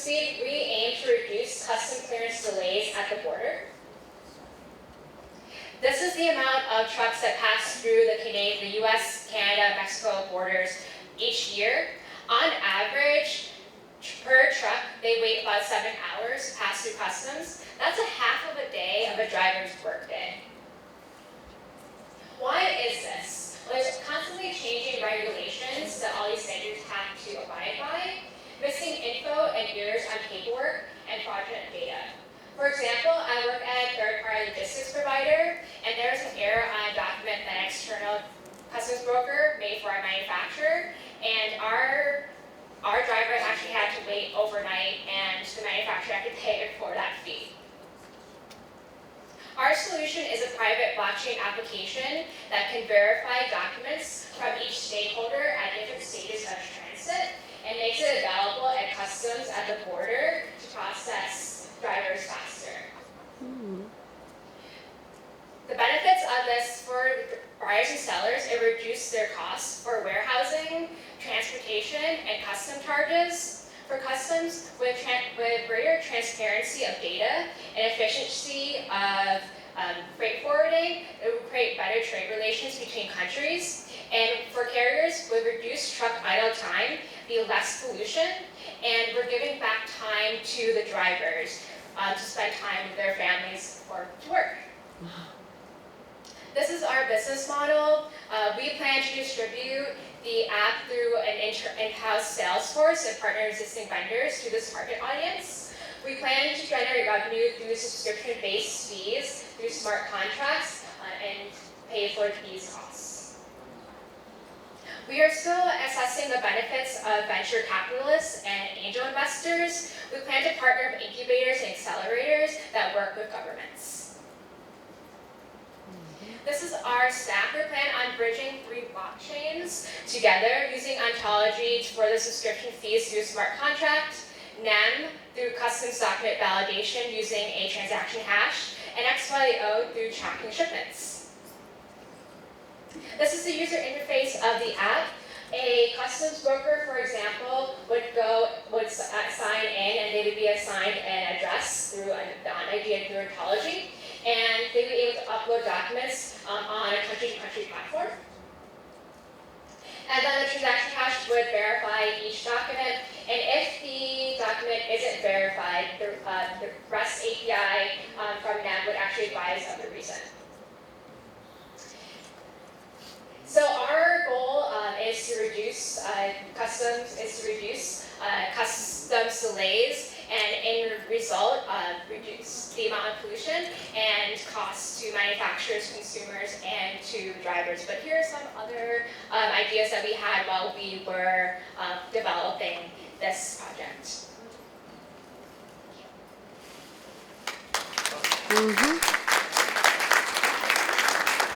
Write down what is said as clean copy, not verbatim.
speed, we aim to reduce custom clearance delays at the border. This is the amount of trucks that pass through the US, Canada, Mexico borders each year. On average, per truck, they wait about 7 hours to pass through customs. That's a half of a day of a driver's workday. Why is this? Well, there's constantly changing regulations that all these standards have to abide by, missing info and errors on paperwork, and fraudulent data. For example, I work at a third-party logistics provider, and there's an error on a document that an external customs broker made for our manufacturer, and our driver actually had to wait overnight, and the manufacturer had to pay for that fee. Our solution is a private blockchain application that can verify documents from each stakeholder at different stages of transit and makes it available at customs at the border to process drivers faster. The benefits of this for buyers and sellers, it reduces their costs for warehousing, transportation, and custom charges. For customs, with greater transparency of data and efficiency of freight forwarding, it will create better trade relations between countries. And for carriers, with reduced truck idle time, be less pollution, and we're giving back time to the drivers to spend time with their families or to work. This is our business model. We plan to distribute the app through an in-house sales force and partner existing vendors to this target audience. We plan to generate revenue through subscription-based fees, through smart contracts, and pay for these costs. We are still assessing the benefits of venture capitalists and angel investors. We plan to partner with incubators and accelerators that work with governments. This is our stack. We plan on bridging 3 blockchains together using ontology for the subscription fees through a smart contract, NEM through customs document validation using a transaction hash, and XYO through tracking shipments. This is the user interface of the app. A customs broker, for example, would sign in, and they would be assigned an address through the ID and through ontology, and they would be able to upload documents on a country-to-country platform. And then the transaction hash would verify each document, and if the document isn't verified, the REST API from NEM would actually advise of the reason. So our goal is to reduce customs delays, and in result, reduce the amount of pollution and costs to manufacturers, consumers, and to drivers. But here are some other ideas that we had while we were developing this project.